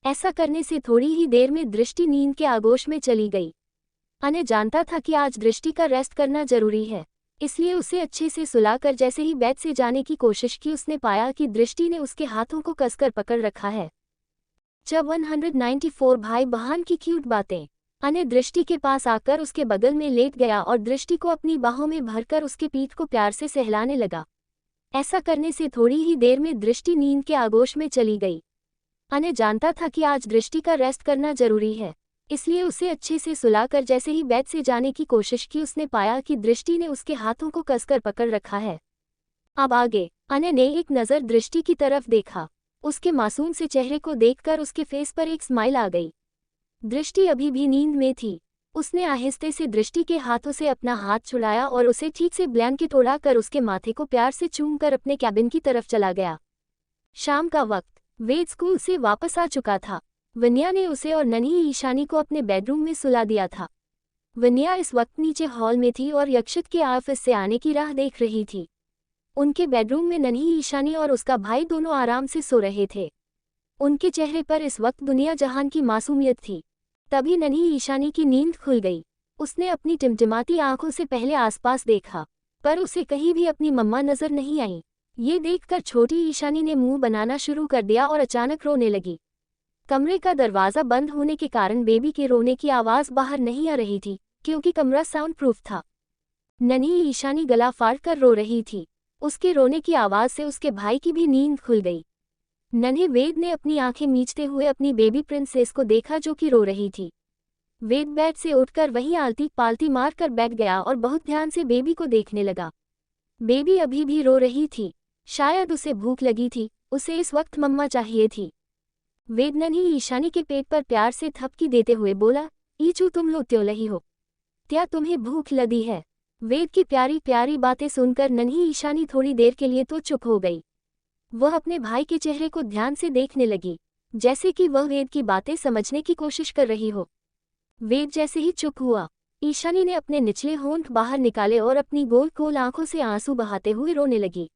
ऐसा करने से थोड़ी ही देर में दृष्टि नींद के आगोश में चली गई। अनय जानता था कि आज दृष्टि का रेस्ट करना जरूरी है, इसलिए उसे अच्छे से सुलाकर जैसे ही बेड से जाने की कोशिश की, उसने पाया कि दृष्टि ने उसके हाथों को कसकर पकड़ रखा है। जब 194 भाई बहन की क्यूट बातें। अनय दृष्टि के पास आकर उसके बगल में लेट गया और दृष्टि को अपनी बाहों में भरकर उसके पीठ को प्यार से सहलाने लगा। ऐसा करने से थोड़ी ही देर में दृष्टि नींद के आगोश में चली गई। अनय जानता था कि आज दृष्टि का रेस्ट करना जरूरी है, इसलिए उसे अच्छे से सुलाकर जैसे ही बेड से जाने की कोशिश की, उसने पाया कि दृष्टि ने उसके हाथों को कसकर पकड़ रखा है। अब आगे। अनय ने एक नज़र दृष्टि की तरफ देखा। उसके मासूम से चेहरे को देखकर उसके फेस पर एक स्माइल आ गई। दृष्टि अभी भी नींद में थी। उसने आहिस्ते से दृष्टि के हाथों से अपना हाथ छुड़ाया और उसे ठीक से ब्लैंकेट ओढ़ाकर उसके माथे को प्यार से चूमकर अपने कैबिन की तरफ चला गया। शाम का वक्त। वेद स्कूल से वापस आ चुका था। वन्या ने उसे और नन्ही ईशानी को अपने बेडरूम में सुला दिया था। वन्या इस वक्त नीचे हॉल में थी और यक्षित के ऑफिस से आने की राह देख रही थी। उनके बेडरूम में नन्ही ईशानी और उसका भाई दोनों आराम से सो रहे थे। उनके चेहरे पर इस वक्त दुनिया जहान की मासूमियत थी। तभी नन्ही ईशानी की नींद खुल गई। उसने अपनी टिमटिमाती आंखों से पहले आसपास देखा, पर उसे कहीं भी अपनी मम्मा नजर नहीं आई। ये देखकर छोटी ईशानी ने मुंह बनाना शुरू कर दिया और अचानक रोने लगी। कमरे का दरवाज़ा बंद होने के कारण बेबी के रोने की आवाज़ बाहर नहीं आ रही थी, क्योंकि कमरा साउंड प्रूफ था। नन्ही ईशानी गला फाड़कर रो रही थी। उसके रोने की आवाज़ से उसके भाई की भी नींद खुल गई। नन्हे वेद ने अपनी आंखें मीचते हुए अपनी बेबी प्रिंसेस को देखा जो कि रो रही थी। वेद बेड से उठकर वहीं आलती पालती मारकर बैठ गया और बहुत ध्यान से बेबी को देखने लगा। बेबी अभी भी रो रही थी। शायद उसे भूख लगी थी। उसे इस वक्त मम्मा चाहिए थी। वेद नन्ही ईशानी के पेट पर प्यार से थपकी देते हुए बोला, ईचू तुम लो त्यों लही हो? क्या तुम्हें भूख लगी है? वेद की प्यारी प्यारी बातें सुनकर नन्ही ईशानी थोड़ी देर के लिए तो चुप हो गई। वह अपने भाई के चेहरे को ध्यान से देखने लगी, जैसे कि वह वेद की बातें समझने की कोशिश कर रही हो। वेद जैसे ही चुप हुआ, ईशानी ने अपने निचले होंठ बाहर निकाले और अपनी गोल गोल आंखों से आंसू बहाते हुए रोने लगी।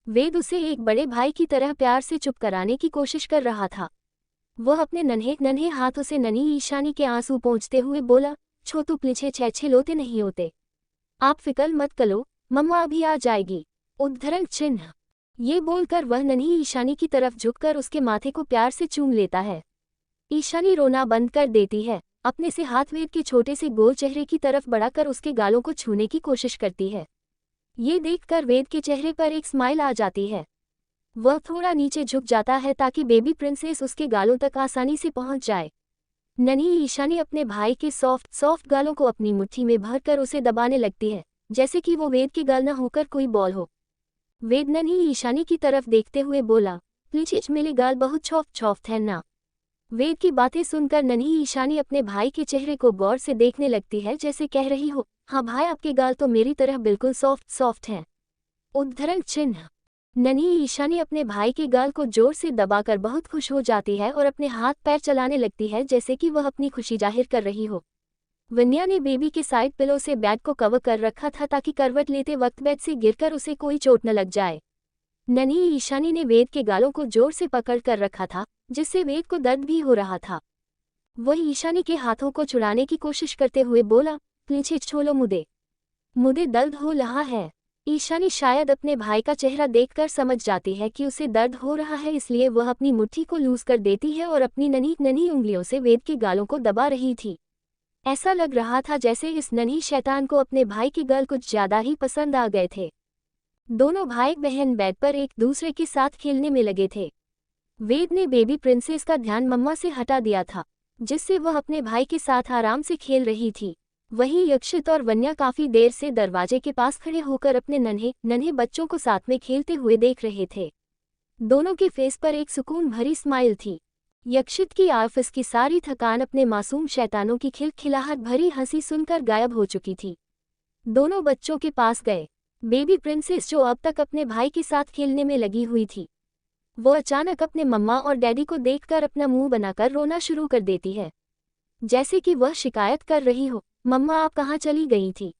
वेद उसे एक बड़े भाई की तरह प्यार से चुप कराने की कोशिश कर रहा था। वह अपने नन्हे नन्हे हाथों से नन्ही ईशानी के आंसू पोंछते हुए बोला, छोटू पीछे छे लोते नहीं होते। आप फिक्र मत करो, मम्मा अभी आ जाएगी। उद्धरण चिन्ह। ये बोलकर वह नन्ही ईशानी की तरफ झुककर उसके माथे को प्यार से चूम लेता है। ईशानी रोना बंद कर देती है, अपने से हाथ वेद के छोटे से गोल चेहरे की तरफ बढ़ाकर उसके गालों को छूने की कोशिश करती है। ये देखकर वेद के चेहरे पर एक स्माइल आ जाती है। वह थोड़ा नीचे झुक जाता है ताकि बेबी प्रिंसेस उसके गालों तक आसानी से पहुंच जाए। नन्ही ईशानी अपने भाई के सॉफ्ट गालों को अपनी मुट्ठी में भरकर उसे दबाने लगती है, जैसे कि वो वेद के गाल न होकर कोई बॉल हो। वेद नन्ही ईशानी की तरफ देखते हुए बोला, प्लीज मेरे गाल बहुत सॉफ्ट है ना। वेद की बातें सुनकर नन्ही ईशानी अपने भाई के चेहरे को गौर से देखने लगती है, जैसे कह रही हो, हाँ भाई, आपके गाल तो मेरी तरह बिल्कुल सॉफ्ट हैं। उद्धरण चिन्ह। नन्ही ईशानी अपने भाई के गाल को जोर से दबाकर बहुत खुश हो जाती है और अपने हाथ पैर चलाने लगती है, जैसे कि वह अपनी खुशी जाहिर कर रही हो। वन्या ने बेबी के साइड पिलो से बेड को कवर कर रखा था ताकि करवट लेते वक्त बेड से गिरकर उसे कोई चोट न लग जाए। नन्ही ईशानी ने वेद के गालों को जोर से पकड़ कर रखा था, जिससे वेद को दर्द भी हो रहा था। वह ईशानी के हाथों को छुड़ाने की कोशिश करते हुए बोला, पीछे छोड़ो मुझे दर्द हो रहा है। ईशानी शायद अपने भाई का चेहरा देखकर समझ जाती है कि उसे दर्द हो रहा है, इसलिए वह अपनी मुट्ठी को लूज कर देती है और अपनी नन्ही नन्ही उंगलियों से वेद के गालों को दबा रही थी। ऐसा लग रहा था जैसे इस नन्ही शैतान को अपने भाई के गाल कुछ ज्यादा ही पसंद आ गए थे। दोनों भाई बहन बेड पर एक दूसरे के साथ खेलने में लगे थे। वेद ने बेबी प्रिंसेस का ध्यान मम्मा से हटा दिया था, जिससे वह अपने भाई के साथ आराम से खेल रही थी। वहीं यक्षित और वन्या काफी देर से दरवाजे के पास खड़े होकर अपने नन्हे नन्हे बच्चों को साथ में खेलते हुए देख रहे थे। दोनों के फेस पर एक सुकून भरी स्माइल थी। यक्षित की ऑफिस की सारी थकान अपने मासूम शैतानों की खिलखिलाहट भरी हंसी सुनकर गायब हो चुकी थी। दोनों बच्चों के पास गए। बेबी प्रिंसेस, जो अब तक अपने भाई के साथ खेलने में लगी हुई थी, वो अचानक अपने मम्मा और डैडी को देखकर अपना मुंह बनाकर रोना शुरू कर देती है, जैसे कि वह शिकायत कर रही हो, मम्मा आप कहाँ चली गई थी?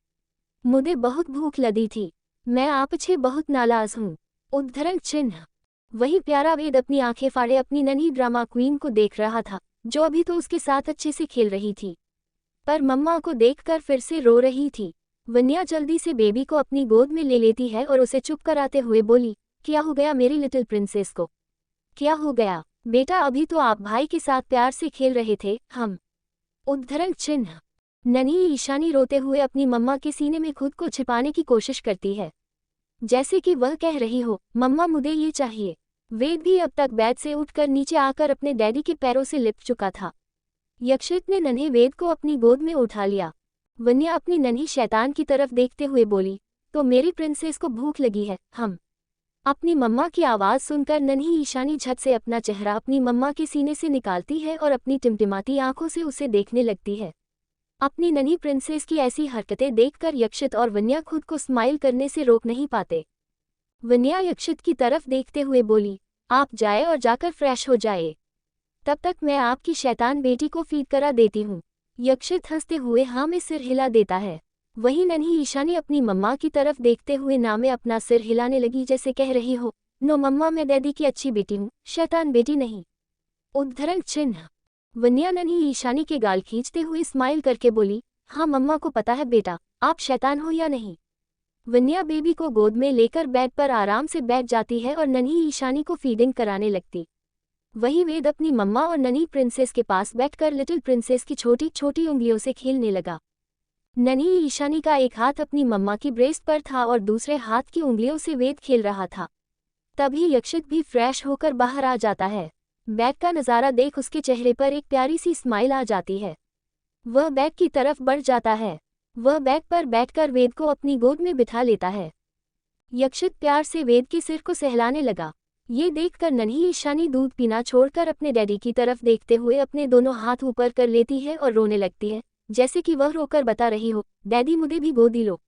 मुझे बहुत भूख लगी थी। मैं आपसे बहुत नाराज हूँ। उद्धरण चिन्ह। वही प्यारा वेद अपनी आंखें फाड़े अपनी नन्ही ड्रामा क्वीन को देख रहा था, जो अभी तो उसके साथ अच्छे से खेल रही थी, पर मम्मा को देखकर फिर से रो रही थी। वन्या जल्दी से बेबी को अपनी गोद में ले लेती है और उसे चुप कराते हुए बोली, क्या हो गया मेरी लिटिल प्रिंसेस को? क्या हो गया बेटा? अभी तो आप भाई के साथ प्यार से खेल रहे थे। हम। उद्धरण चिन्ह। नन्ही ईशानी रोते हुए अपनी मम्मा के सीने में खुद को छिपाने की कोशिश करती है, जैसे कि वह कह रही हो, मम्मा मुझे ये चाहिए। वेद भी अब तक बेड से उठकर नीचे आकर अपने डैडी के पैरों से लिपट चुका था। यक्षित ने नन्हे वेद को अपनी गोद में उठा लिया। वन्या अपनी नन्ही शैतान की तरफ देखते हुए बोली, तो मेरी प्रिंसेस को भूख लगी है। हम। अपनी मम्मा की आवाज़ सुनकर नन्ही ईशानी झट से अपना चेहरा अपनी मम्मा के सीने से निकालती है और अपनी टिमटिमाती आंखों से उसे देखने लगती है। अपनी नन्ही प्रिंसेस की ऐसी हरकतें देखकर यक्षित और वन्या खुद को स्माइल करने से रोक नहीं पाते। वन्या यक्षित की तरफ देखते हुए बोली, आप जाए और जाकर फ्रेश हो जाए, तब तक मैं आपकी शैतान बेटी को फीड करा देती हूँ। यक्षित हंसते हुए हाँ में सिर हिला देता है। वहीं नन्ही ईशानी अपनी मम्मा की तरफ देखते हुए ना में अपना सिर हिलाने लगी, जैसे कह रही हो, नो मम्मा, मैं डैडी की अच्छी बेटी हूँ, शैतान बेटी नहीं। उद्धरण चिन्ह। वन्या नन्ही ईशानी के गाल खींचते हुए स्माइल करके बोली, हाँ मम्मा को पता है बेटा, आप शैतान हो या नहीं। वन्या बेबी को गोद में लेकर बेड पर आराम से बैठ जाती है और नन्ही ईशानी को फीडिंग कराने लगती। वही वेद अपनी मम्मा और नन्ही प्रिंसेस के पास बैठकर लिटिल प्रिंसेस की छोटी छोटी उंगलियों से खेलने लगा। नन्ही ईशानी का एक हाथ अपनी मम्मा की ब्रेस्ट पर था और दूसरे हाथ की उंगलियों से वेद खेल रहा था। तभी यक्षित भी फ्रेश होकर बाहर आ जाता है। बेड का नज़ारा देख उसके चेहरे पर एक प्यारी सी स्माइल आ जाती है। वह बेड की तरफ बढ़ जाता है। वह बेड पर बैठकर वेद को अपनी गोद में बिठा लेता है। यक्षित प्यार से वेद के सिर को सहलाने लगा। ये देखकर नन्ही ईशानी दूध पीना छोड़कर अपने डैडी की तरफ देखते हुए अपने दोनों हाथ ऊपर कर लेती है और रोने लगती है, जैसे कि वह रोकर बता रही हो, डैडी मुझे भी गोदी लो।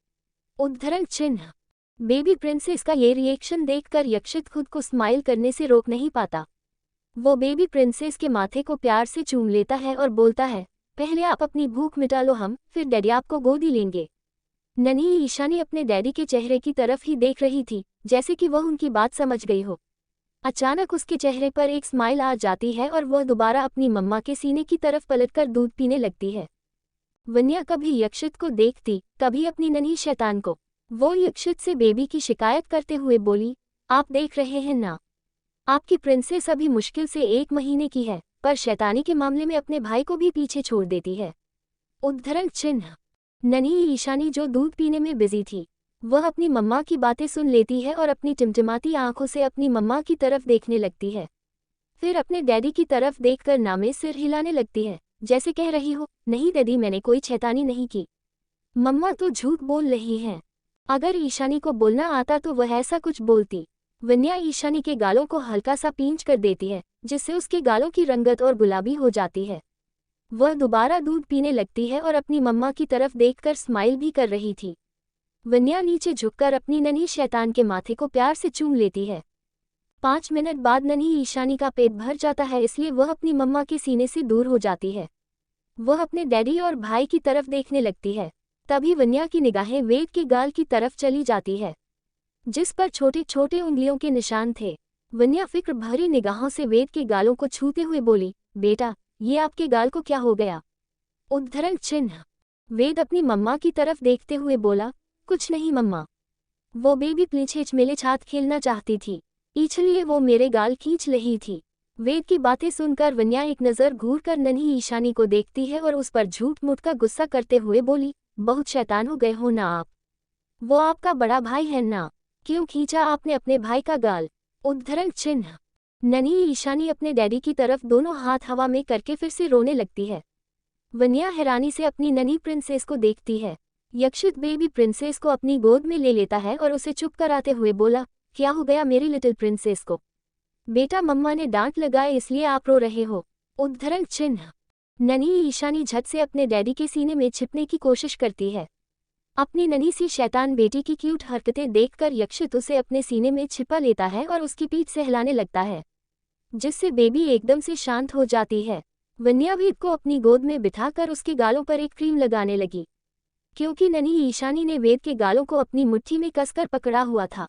उद्धरण चिन्ह। बेबी प्रिंसेस का ये रिएक्शन देखकर यक्षित खुद को स्माइल करने से रोक नहीं पाता। वो बेबी प्रिंसेस के माथे को प्यार से चूम लेता है और बोलता है, पहले आप अपनी भूख मिटा लो, हम फिर डैडी आपको गोदी लेंगे। नन्ही ईशानी अपने डैडी के चेहरे की तरफ ही देख रही थी, जैसे कि वह उनकी बात समझ गई हो। अचानक उसके चेहरे पर एक स्माइल आ जाती है और वह दोबारा अपनी मम्मा के सीने की तरफ पलटकर दूध पीने लगती है। वन्या कभी यक्षित को देखती, कभी अपनी नन्ही शैतान को। वो यक्षित से बेबी की शिकायत करते हुए बोली, आप देख रहे हैं ना, आपकी प्रिंसेस अभी मुश्किल से 1 महीने की है, पर शैतानी के मामले में अपने भाई को भी पीछे छोड़ देती है। उद्धरण चिन्ह। नन्ही ईशानी जो दूध पीने में बिजी थी, वह अपनी मम्मा की बातें सुन लेती है और अपनी टिमटिमाती आंखों से अपनी मम्मा की तरफ देखने लगती है। फिर अपने डैडी की तरफ देखकर नामे सिर हिलाने लगती है, जैसे कह रही हो, नहीं डैडी, मैंने कोई शैतानी नहीं की। मम्मा तो झूठ बोल रही हैं। अगर ईशानी को बोलना आता तो वह ऐसा कुछ बोलती। वन्या ईशानी के गालों को हल्का सा पींच कर देती है, जिससे उसके गालों की रंगत और गुलाबी हो जाती है। वह दोबारा दूध पीने लगती है और अपनी मम्मा की तरफ देखकर स्माइल भी कर रही थी। वन्या नीचे झुककर अपनी नन्ही शैतान के माथे को प्यार से चूम लेती है। 5 मिनट बाद नन्ही ईशानी का पेट भर जाता है, इसलिए वह अपनी मम्मा के सीने से दूर हो जाती है। वह अपने डैडी और भाई की तरफ देखने लगती है। तभी वन्या की निगाहें वेद के गाल की तरफ चली जाती है, जिस पर छोटे छोटे उंगलियों के निशान थे। वन्या फिक्र भरी निगाहों से वेद के गालों को छूते हुए बोली, बेटा, ये आपके गाल को क्या हो गया? उद्धरण चिन्ह। वेद अपनी मम्मा की तरफ देखते हुए बोला, कुछ नहीं मम्मा, वो बेबी प्लीछेच मेरे साथ खेलना चाहती थी, इसलिए वो मेरे गाल खींच रही थी। वेद की बातें सुनकर वन्या एक नज़र घूर कर नन्ही ईशानी को देखती है और उस पर झूठ मूठ का गुस्सा करते हुए बोली, बहुत शैतान हो गए हो ना आप। वो आपका बड़ा भाई है ना, क्यों खींचा आपने अपने भाई का गाल? उद्धरण चिन्ह। नन्ही ईशानी अपने डैडी की तरफ दोनों हाथ हवा में करके फिर से रोने लगती है। वन्या हैरानी से अपनी नन्ही प्रिंसेस को देखती है। यक्षित बेबी प्रिंसेस को अपनी गोद में ले लेता है और उसे चुप कराते हुए बोला, क्या हो गया मेरी लिटिल प्रिंसेस को? बेटा, मम्मा ने डांट लगाए इसलिए आप रो रहे हो। उद्धरण चिन्ह। नन्ही ईशानी झट से अपने डैडी के सीने में छिपने की कोशिश करती है। अपनी नन्ही सी शैतान बेटी की क्यूट हरकतें देखकर यक्षित उसे अपने सीने में छिपा लेता है और उसकी पीठ से हिलाने लगता है, जिससे बेबी एकदम से शांत हो जाती है। वन्या वेद को अपनी गोद में बिठाकर उसके गालों पर एक क्रीम लगाने लगी, क्योंकि नन्ही ईशानी ने वेद के गालों को अपनी मुट्ठी में कसकर पकड़ा हुआ था,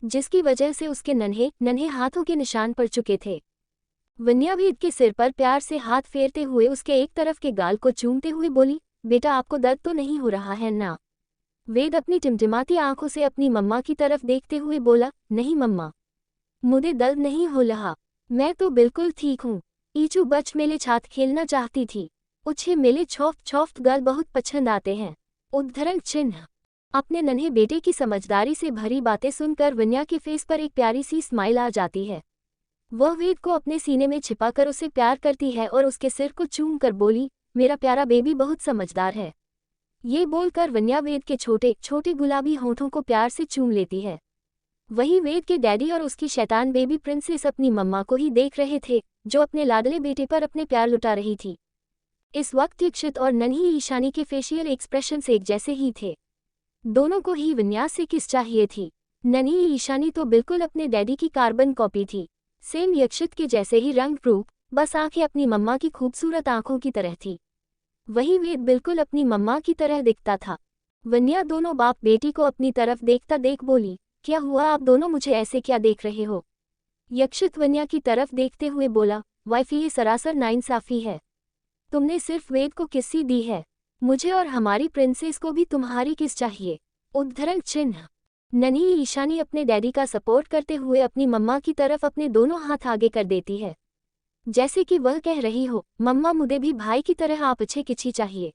जिसकी वजह से उसके नन्हे नन्हे हाथों के निशान पड़ चुके थे। वन्या वेद के सिर पर प्यार से हाथ फेरते हुए उसके एक तरफ के गाल को चूमते हुए बोली, बेटा, आपको दर्द तो नहीं हो रहा है ना? वेद अपनी टिमटिमाती आंखों से अपनी मम्मा की तरफ देखते हुए बोला, नहीं मम्मा, मुझे दर्द नहीं हो रहा, मैं तो बिल्कुल ठीक हूँ। ईचू बच मेले छात खेलना चाहती थी, उछे मेले छॉफ्ट छॉफ्ट गाल बहुत पसंद आते हैं। उद्धरण चिन्ह। अपने नन्हे बेटे की समझदारी से भरी बातें सुनकर वन्या के फेस पर एक प्यारी सी स्माइल आ जाती है। वह वेद को अपने सीने में छिपाकर उसे प्यार करती है और उसके सिर को चूम कर बोली, मेरा प्यारा बेबी बहुत समझदार है। ये बोलकर वन्या वेद के छोटे छोटे गुलाबी होठों को प्यार से चूम लेती है। वहीं वेद के डैडी और उसकी शैतान बेबी प्रिंसेस अपनी मम्मा को ही देख रहे थे, जो अपने लाडले बेटे पर अपने प्यार लुटा रही थी। इस वक्त यक्षित और नन्ही ईशानी के फेशियल एक्सप्रेशंस एक जैसे ही थे। दोनों को ही विन्यास से किस चाहिए थी। नन्ही ईशानी तो बिल्कुल अपने डैडी की कार्बन कॉपी थी, सेम यक्षित के जैसे ही रंग रूप, बस आंखें अपनी मम्मा की खूबसूरत आंखों की तरह थी। वही वेद बिल्कुल अपनी मम्मा की तरह दिखता था। वन्या दोनों बाप बेटी को अपनी तरफ देखता देख बोली, क्या हुआ, आप दोनों मुझे ऐसे क्या देख रहे हो? यक्षित वन्या की तरफ देखते हुए बोला, वाइफ, ये सरासर नाइंसाफी है। तुमने सिर्फ वेद को किस्सी दी है, मुझे और हमारी प्रिंसेस को भी तुम्हारी किस चाहिए। उद्धरण चिन्ह। नन्ही ईशानी अपने डैडी का सपोर्ट करते हुए अपनी मम्मा की तरफ अपने दोनों हाथ आगे कर देती है, जैसे कि वह कह रही हो, मम्मा, मुझे भी भाई की तरह आप अच्छे किसी चाहिए।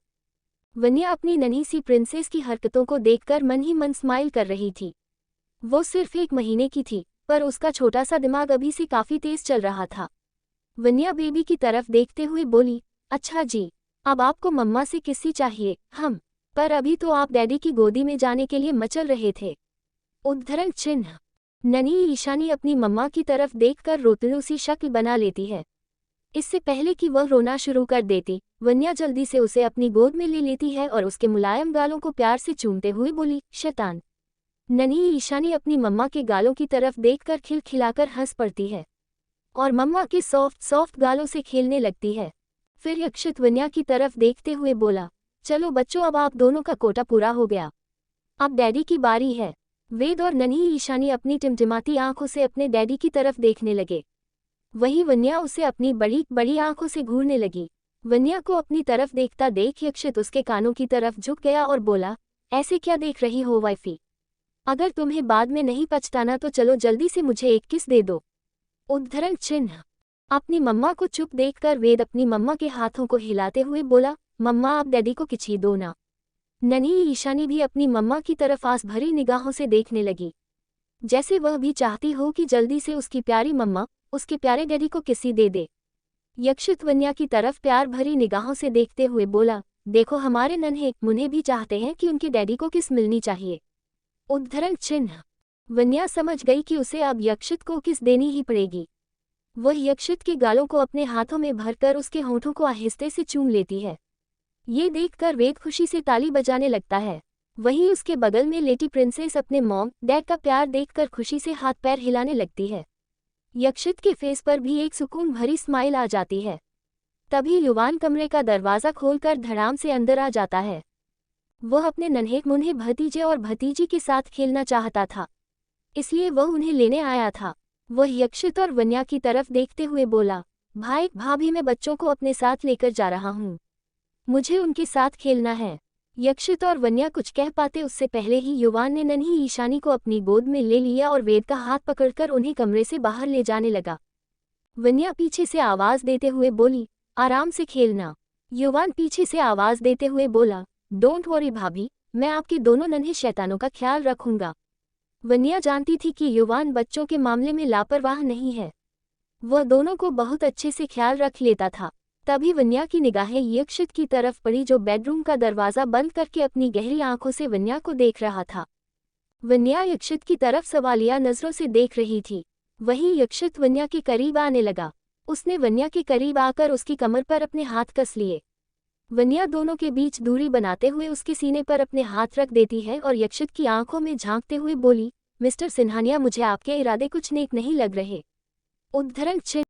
वन्या अपनी नन्ही सी प्रिंसेस की हरकतों को देखकर मन ही मन स्माइल कर रही थी। वो सिर्फ 1 महीने की थी, पर उसका छोटा सा दिमाग अभी से काफी तेज चल रहा था। वन्या बेबी की तरफ देखते हुए बोली, अच्छा जी, अब आपको मम्मा से किसी चाहिए, हम, पर अभी तो आप डैडी की गोदी में जाने के लिए मचल रहे थे। उद्धरण चिन्ह। नन्ही ईशानी अपनी मम्मा की तरफ देखकर रोतलू सी शक्ल बना लेती है। इससे पहले कि वह रोना शुरू कर देती, वन्या जल्दी से उसे अपनी गोद में ले लेती है और उसके मुलायम गालों को प्यार से चूमते हुए बोली, शैतान। नन्ही ईशानी अपनी मम्मा के गालों की तरफ देखकर खिलखिलाकर हंस पड़ती है और मम्मा के सॉफ्ट सॉफ्ट गालों से खेलने लगती है। फिर यक्षित वन्या की तरफ देखते हुए बोला, चलो बच्चों, अब आप दोनों का कोटा पूरा हो गया। अब डैडी की बारी है। वेद और नन्ही ईशानी अपनी टिमटिमाती आंखों से अपने डैडी की तरफ देखने लगे। वही वन्या उसे अपनी बड़ी बड़ी आंखों से घूरने लगी। वन्या को अपनी तरफ देखता देख यक्षित उसके कानों की तरफ झुक गया और बोला, ऐसे क्या देख रही हो वाइफी? अगर तुम्हें बाद में नहीं पछताना तो चलो जल्दी से मुझे एक किस दे दो। उद्धरण चिन्ह। अपनी मम्मा को चुप देखकर वेद अपनी मम्मा के हाथों को हिलाते हुए बोला, मम्मा आप डैडी को किसी दो ना। नन्ही ईशानी भी अपनी मम्मा की तरफ आस भरी निगाहों से देखने लगी, जैसे वह भी चाहती हो कि जल्दी से उसकी प्यारी मम्मा उसके प्यारे डैडी को किसी दे दे। यक्षित वन्या की तरफ प्यार भरी निगाहों से देखते हुए बोला, देखो हमारे नन्हे मुन्हे भी चाहते हैं कि उनके डैडी को किस मिलनी चाहिए। उद्धरण चिन्ह। वन्या समझ गई कि उसे अब यक्षित को किस देनी ही पड़ेगी। वह यक्षित के गालों को अपने हाथों में भरकर उसके होठों को आहिस्ते से चूम लेती है। ये देखकर वेद खुशी से ताली बजाने लगता है। वहीं उसके बगल में लेटी प्रिंसेस अपने मॉम डैड का प्यार देखकर खुशी से हाथ पैर हिलाने लगती है। यक्षित के फेस पर भी एक सुकून भरी स्माइल आ जाती है। तभी युवान कमरे का दरवाज़ा खोलकर धड़ाम से अंदर आ जाता है। वह अपने नन्हे मुन्हे भतीजे और भतीजी के साथ खेलना चाहता था, इसलिए वह उन्हें लेने आया था। वह यक्षित और वन्या की तरफ देखते हुए बोला, भाई भाभी मैं बच्चों को अपने साथ लेकर जा रहा हूँ, मुझे उनके साथ खेलना है। यक्षित और वन्या कुछ कह पाते उससे पहले ही युवान ने नन्ही ईशानी को अपनी गोद में ले लिया और वेद का हाथ पकड़कर उन्हें कमरे से बाहर ले जाने लगा। वन्या पीछे से आवाज देते हुए बोली, आराम से खेलना। युवान पीछे से आवाज देते हुए बोला, डोंट वरी भाभी, मैं आपके दोनों नन्हे शैतानों का ख्याल रखूंगा। वन्या जानती थी कि युवान बच्चों के मामले में लापरवाह नहीं है, वह दोनों को बहुत अच्छे से ख्याल रख लेता था। तभी वन्या की निगाहें यक्षित की तरफ पड़ी जो बेडरूम का दरवाज़ा बंद करके अपनी गहरी आंखों से वन्या को देख रहा था। वन्या यक्षित की तरफ सवालिया नजरों से देख रही थी। वहीं यक्षित वन्या के करीब आने लगा। उसने वन्या के करीब आकर उसकी कमर पर अपने हाथ कस लिए। वन्या दोनों के बीच दूरी बनाते हुए उसके सीने पर अपने हाथ रख देती है और यक्षित की आंखों में झांकते हुए बोली, मिस्टर सिन्हानिया मुझे आपके इरादे कुछ नेक नहीं लग रहे। उद्धरण चिन्ह।